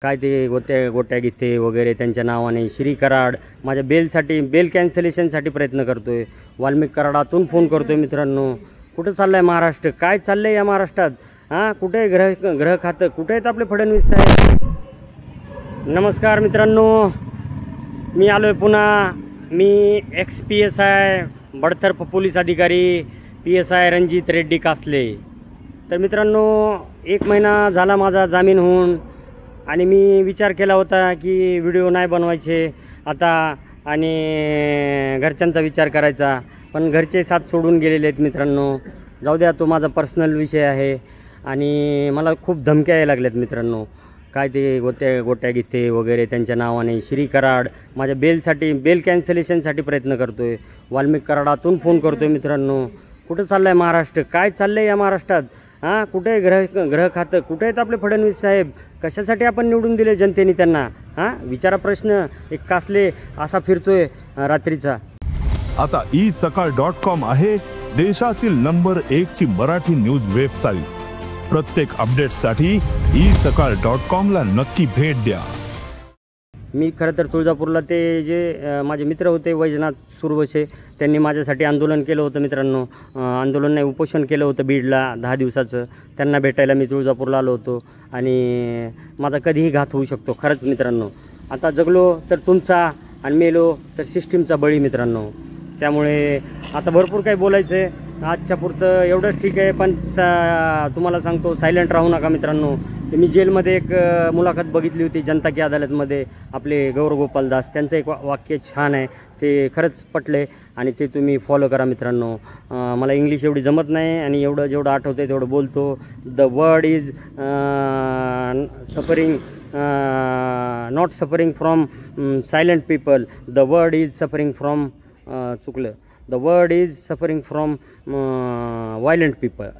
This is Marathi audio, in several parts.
काय ते गोट्या गीते वगैरे त्यांच्या नावाने श्री कराड माझ्या बेल कॅन्सलेशनसाठी प्रयत्न करतोय। वाल्मिक कराडातून फोन करतोय मित्रांनो। कुठं चाललंय महाराष्ट्र? काय चाललंय या महाराष्ट्रात? कुठे ग्रह खातं? कुठे आहेत आपले फडणवीस साहेब? नमस्कार मित्रांनो, मी आलोय पुन्हा। मी XPSI बडतर्फ पोलीस अधिकारी PSI रणजित रेड्डी कासले। तर मित्रांनो, 1 महिना झाला माझा जामीन होऊन आणि मी विचार केला होता की व्हिडिओ नाही बनवायचे आता आणि घरच्यांचा विचार करायचा, पण घरचे साथ सोडून गेलेले आहेत मित्रांनो। जाऊ द्या, तो माझा पर्सनल विषय आहे आणि मला खूप धमक्या यायला लागल्यात मित्रांनो। काय ते गोट्या गीते वगैरे त्यांच्या नावाने श्री कराड माझ्या बेल कॅन्सलेशनसाठी प्रयत्न करतोय। वाल्मिक कराडातून फोन करतोय मित्रांनो। कुठं चाललंय महाराष्ट्र? काय चाललंय या महाराष्ट्रात? कुठे ग्रह खातं? कुठे आहेत आपले फडणवीस साहेब? कशासाठी आपण निवडून दिले जनतेने त्यांना? विचारा प्रश्न। एक कासले असा फिरतोय रात्रीचा। आता isakal.com आहे देशातील नंबर 1 ची मराठी न्यूज वेबसाईट। प्रत्येक अपडेटसाठी isakal.com ला नक्की भेट द्या। मी खरं तर तुळजापूरला ते जे माझे मित्र होते वैजनाथ सुरवसे, त्यांनी माझ्यासाठी आंदोलन केलं होतं मित्रांनो। आंदोलन नाही, उपोषण केलं होतं बीडला 10 दिवसाचं। त्यांना भेटायला मी तुळजापूरला आलो होतो आणि माझा कधीही घात होऊ शकतो खरंच मित्रांनो। आता जगलो तर तुमचा आणि मेलो तर सिस्टीमचा बळी मित्रांनो। त्यामुळे आता भरपूर काही बोलायचं आहे, आजच्या पुरतं एवढंच ठीक आहे। पण तुम्हाला सांगतो, सायलेंट राहू नका मित्रांनो। मी जेलमध्ये एक मुलाखत बघितली होती जनता की अदालतमध्ये, आपले गौरव गोपाल दास, त्यांचं एक वाक्य छान आहे, ते खरंच पटले आणि ते तुम्ही फॉलो करा मित्रांनो। मला इंग्लिश एवढी जमत नाही आणि जेवढं आठवतं आहे तेवढं बोलतो। The world is suffering not suffering from silent people, the world is suffering from चुकलं, the world is suffering from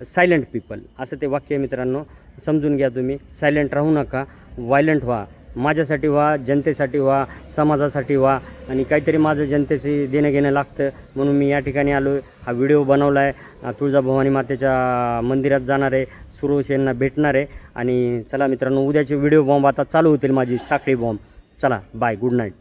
silent people असं ते वाक्य आहे मित्रांनो। समजून घ्या तुम्ही। सायलेंट राहू नका, व्हायलंट व्हा। माझ्यासाठी व्हा, जनतेसाठी व्हा, समाजासाठी व्हा आणि काहीतरी माझं जनतेचे देणं घेणं लागतं म्हणून मी या ठिकाणी आलो आहे। हा व्हिडिओ बनवला आहे। तुळजाभवानी मातेच्या मंदिरात जाणार आहे, सुरवसे यांना भेटणार आहे आणि चला मित्रांनो, उद्याचे व्हिडिओ बॉम्ब आता चालू होतील, माझी साखळी बॉम्ब। चला बाय, गुड नाईट।